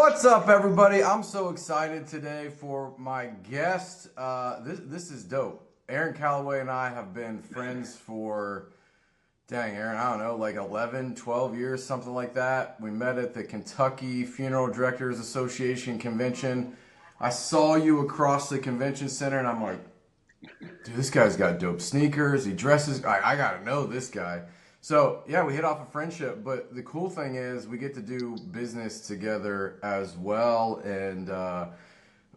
What's up, everybody? I'm so excited today for my guest. This is dope. Aaron Callaway and I have been friends for, dang, Aaron, I don't know, like 11, 12 years, something like that. We met at the Kentucky Funeral Directors Association convention. I saw you across the convention center, and I'm like, dude, this guy's got dope sneakers. He dresses. I gotta know this guy. So yeah, we hit off a friendship. But the cool thing is we get to do business together as well, and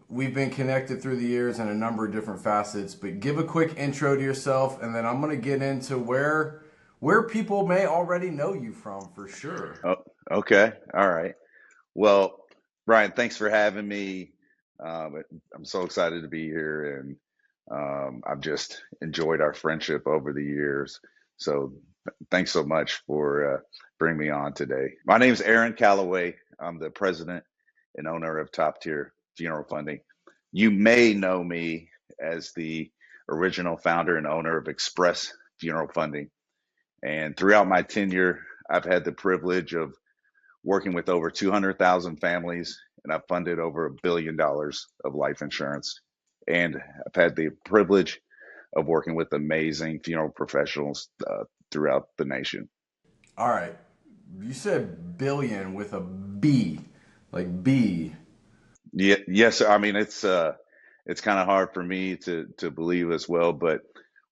we've been connected through the years in a number of different facets. But give a quick intro to yourself, and then I'm gonna get into where people may already know you from for sure. Oh, okay. All right. Well, Brian, thanks for having me. I'm so excited to be here, and I've just enjoyed our friendship over the years. So, thanks so much for bringing me on today. My name is Aaron Calloway. I'm the president and owner of Top Tier Funeral Funding. You may know me as the original founder and owner of Express Funeral Funding. And throughout my tenure, I've had the privilege of working with over 200,000 families, and I've funded over $1 billion of life insurance. And I've had the privilege of working with amazing funeral professionals throughout the nation. All right, you said billion with a B, like B. Yeah, yes, I mean it's kind of hard for me to believe as well, but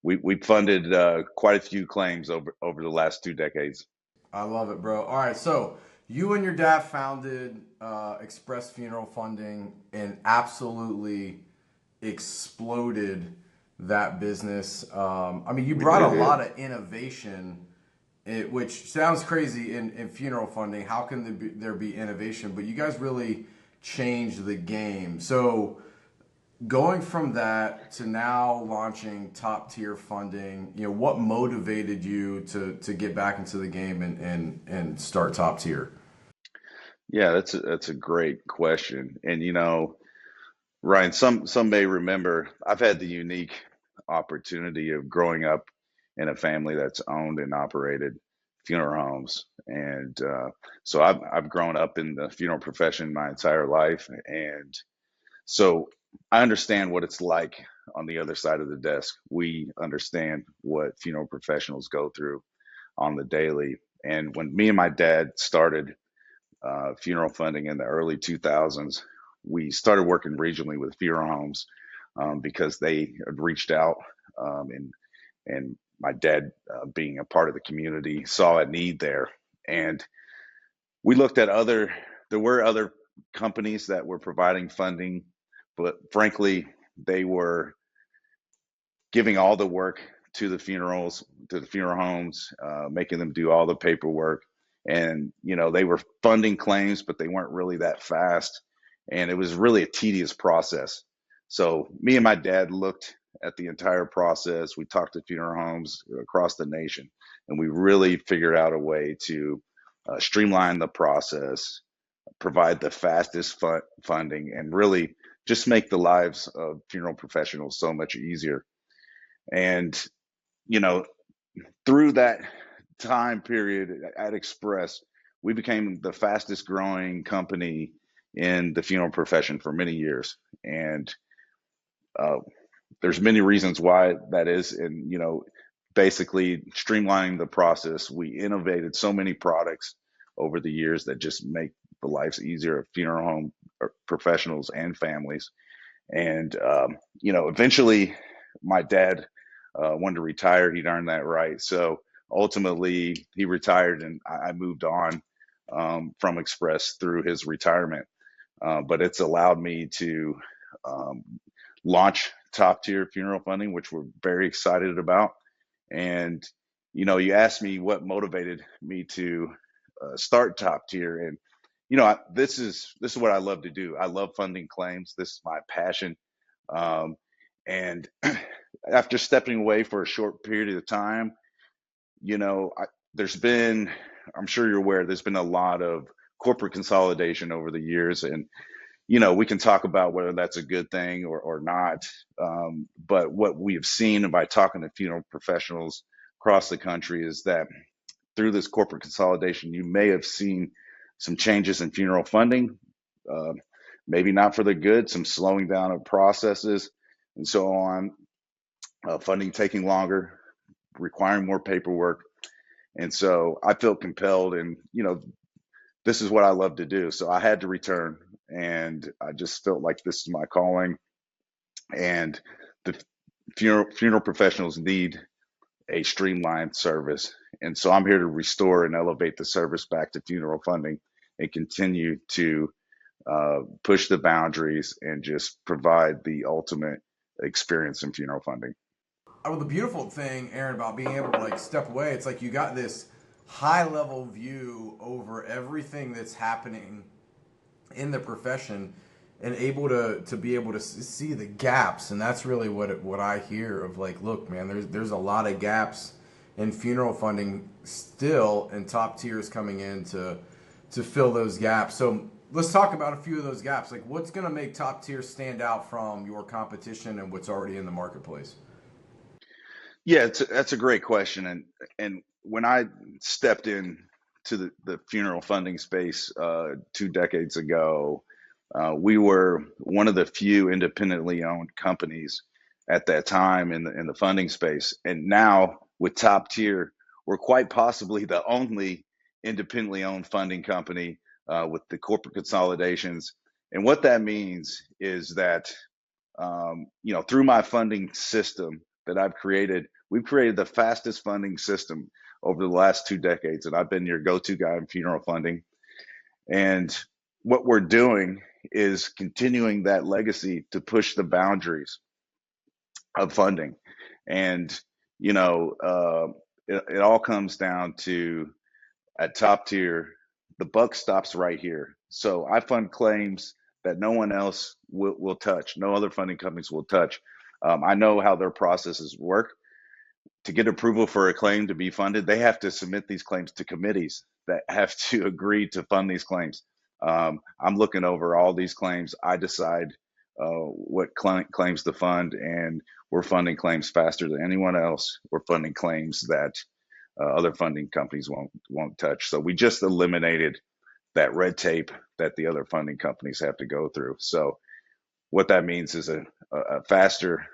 we funded quite a few claims over the last 2 decades. I love it, bro. All right, so you and your dad founded Express Funeral Funding and absolutely exploded that business. I mean, you We brought a did. lot of innovation, which sounds crazy in funeral funding. How can there be innovation? But you guys really changed the game. So going from that to now launching top tier funding, what motivated you to get back into the game and start top tier? Yeah, that's a great question. And Ryan, some may remember I've had the unique opportunity of growing up in a family that's owned and operated funeral homes, and so I've grown up in the funeral profession my entire life, and so I understand what it's like on the other side of the desk. We understand what funeral professionals go through on the daily. And when me and my dad started funeral funding in the early 2000s, we started working regionally with funeral homes because they had reached out, and my dad, being a part of the community, saw a need there. And we looked at there were other companies that were providing funding, but frankly, they were giving all the work to the funerals, to the funeral homes, making them do all the paperwork. And, they were funding claims, but they weren't really that fast. And it was really a tedious process. So me and my dad looked at the entire process. We talked to funeral homes across the nation, and we really figured out a way to streamline the process, provide the fastest funding, and really just make the lives of funeral professionals so much easier. And, you know, through that time period at Express, we became the fastest growing company in the funeral profession for many years. And uh, there's many reasons why that is. And, basically streamlining the process, we innovated so many products over the years that just make the lives easier of funeral home professionals and families. And, eventually my dad wanted to retire. He'd earned that right. So ultimately, he retired, and I moved on from Express through his retirement. But it's allowed me to um, launch Top Tier Funeral Funding, which we're very excited about. And you asked me what motivated me to start Top Tier, and this is what I love to do. I love funding claims. This is my passion. Um, and after stepping away for a short period of time, there's been, I'm sure you're aware, there's been a lot of corporate consolidation over the years. And, we can talk about whether that's a good thing or not. But what we have seen by talking to funeral professionals across the country is that through this corporate consolidation, you may have seen some changes in funeral funding, maybe not for the good, some slowing down of processes and so on, funding taking longer, requiring more paperwork. And so I felt compelled, and this is what I love to do. So I had to return, and I just felt like this is my calling. And the funeral professionals need a streamlined service. And so I'm here to restore and elevate the service back to funeral funding and continue to push the boundaries and just provide the ultimate experience in funeral funding. Well, the beautiful thing, Aaron, about being able to like step away, it's like you got this high level view over everything that's happening in the profession and able to be able to see the gaps. And that's really what I hear of like, look, man, there's a lot of gaps in funeral funding still, and top tiers coming in to fill those gaps. So let's talk about a few of those gaps. Like, what's going to make top tier stand out from your competition and what's already in the marketplace? Yeah, that's a great question. And when I stepped in to the funeral funding space 2 decades ago, we were one of the few independently owned companies at that time in the funding space. And now with Top Tier, we're quite possibly the only independently owned funding company with the corporate consolidations. And what that means is that through my funding system that I've created, we've created the fastest funding system over the last 2 decades, and I've been your go-to guy in funeral funding. And what we're doing is continuing that legacy to push the boundaries of funding. And it all comes down to at top tier, the buck stops right here. So I fund claims that no one else will touch, no other funding companies will touch. I know how their processes work. To get approval for a claim to be funded, they have to submit these claims to committees that have to agree to fund these claims. I'm looking over all these claims. I decide what claims to fund, and we're funding claims faster than anyone else. We're funding claims that other funding companies won't touch. So we just eliminated that red tape that the other funding companies have to go through. So what that means is a faster,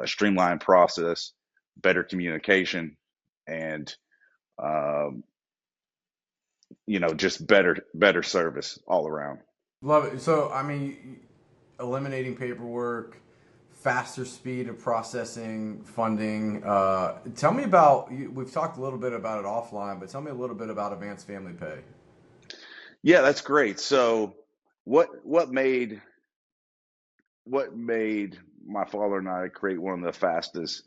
streamlined process, better communication, and um, just better service all around. Love it. So, I mean, eliminating paperwork, faster speed of processing, funding. Tell me about, we've talked a little bit about it offline, but tell me a little bit about advanced family pay. Yeah, that's great. So what made my father and I create one of the fastest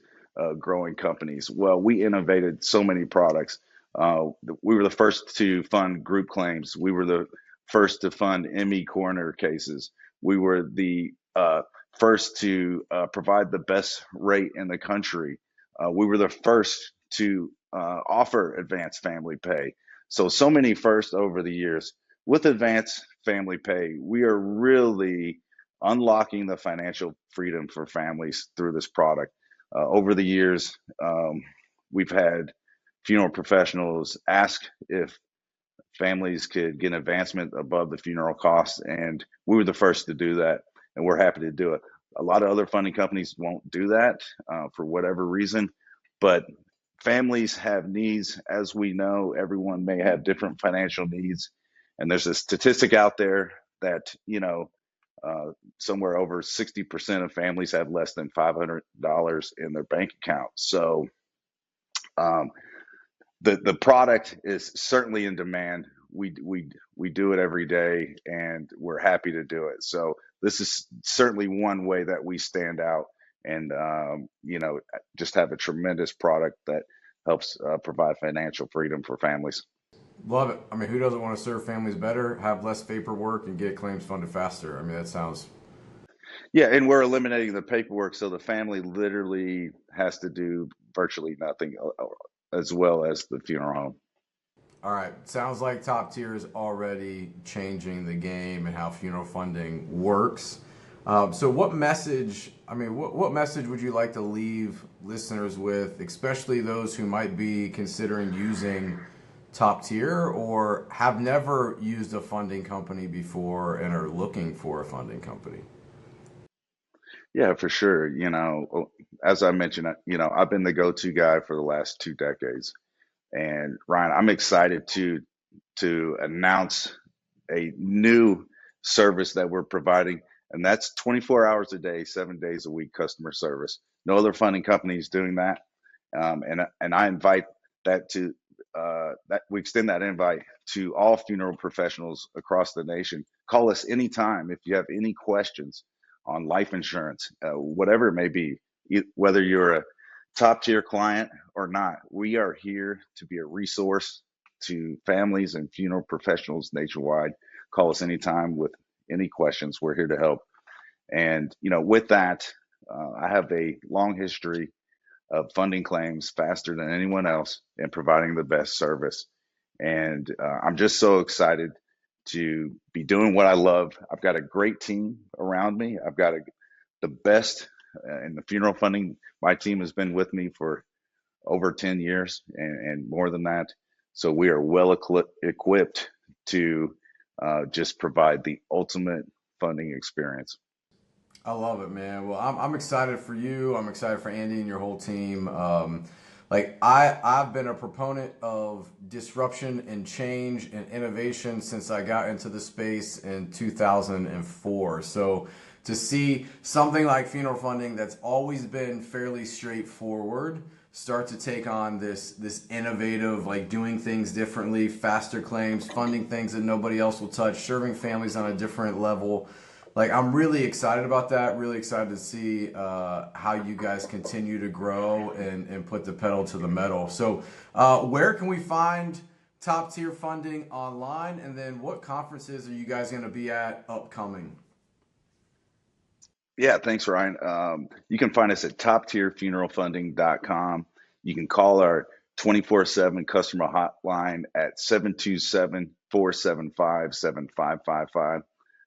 growing companies? Well, we innovated so many products. We were the first to fund group claims. We were the first to fund ME coroner cases. We were the first to provide the best rate in the country. We were the first to offer advanced family pay. So many firsts over the years. With advanced family pay, we are really unlocking the financial freedom for families through this product. Over the years, we've had funeral professionals ask if families could get advancement above the funeral costs, and we were the first to do that, and we're happy to do it. A lot of other funding companies won't do that for whatever reason, but families have needs. As we know, everyone may have different financial needs, and there's a statistic out there that somewhere over 60% of families have less than $500 in their bank account. So um, the product is certainly in demand. We do it every day, and we're happy to do it. So this is certainly one way that we stand out, and just have a tremendous product that helps provide financial freedom for families. Love it. I mean, who doesn't want to serve families better, have less paperwork, and get claims funded faster? I mean, that sounds. Yeah, and we're eliminating the paperwork, so the family literally has to do virtually nothing, as well as the funeral home. All right. Sounds like Top Tier is already changing the game and how funeral funding works. So, what message? I mean, what message would you like to leave listeners with, especially those who might be considering using Top Tier, or have never used a funding company before and are looking for a funding company? Yeah, for sure. As I mentioned, I've been the go-to guy for the last 2 decades. And Ryan, I'm excited to announce a new service that we're providing, and that's 24 hours a day, 7 days a week customer service. No other funding company is doing that, and I invite that to that we extend that invite to all funeral professionals across the nation. Call us anytime if you have any questions on life insurance, whatever it may be, whether you're a top tier client or not. We are here to be a resource to families and funeral professionals nationwide. Call us anytime with any questions. We're here to help. And with that, I have a long history of funding claims faster than anyone else and providing the best service. And I'm just so excited to be doing what I love. I've got a great team around me. I've got the best in the funeral funding. My team has been with me for over 10 years and more than that. So we are well equipped to just provide the ultimate funding experience. I love it, man. Well, I'm excited for you. I'm excited for Andy and your whole team. I've been a proponent of disruption and change and innovation since I got into the space in 2004. So to see something like funeral funding that's always been fairly straightforward start to take on this innovative, like doing things differently, faster claims, funding things that nobody else will touch, serving families on a different level. Like, I'm really excited about that. Really excited to see how you guys continue to grow and put the pedal to the metal. So, where can we find Top Tier Funding online? And then what conferences are you guys going to be at upcoming? Yeah, thanks, Ryan. You can find us at toptierfuneralfunding.com. You can call our 24/7 customer hotline at 727-475-7555.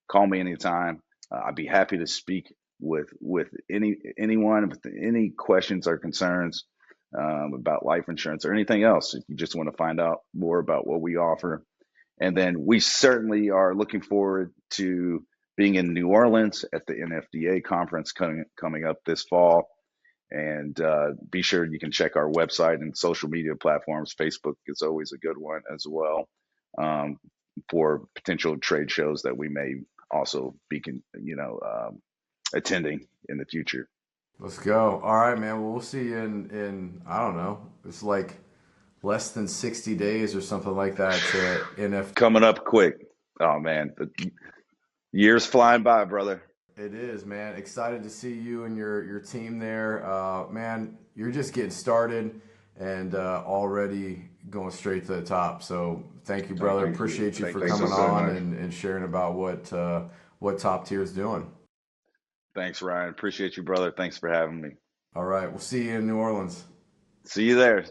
Call me anytime. I'd be happy to speak with anyone with any questions or concerns about life insurance or anything else. If you just want to find out more about what we offer, and then we certainly are looking forward to being in New Orleans at the NFDA conference coming up this fall. And be sure you can check our website and social media platforms. Facebook is always a good one as well, um, for potential trade shows that we may also be, attending in the future. Let's go. All right, man. Well, we'll see you in I don't know. It's like less than 60 days or something like that to NF. Coming up quick. Oh man, the years flying by, brother. It is, man. Excited to see you and your team there. Man, you're just getting started and already going straight to the top. So thank you, brother. Thank you. Appreciate you for Thank coming you so on much. and sharing about what Top Tier is doing. Thanks, Ryan. Appreciate you, brother. Thanks for having me. All right, we'll see you in New Orleans. See you there.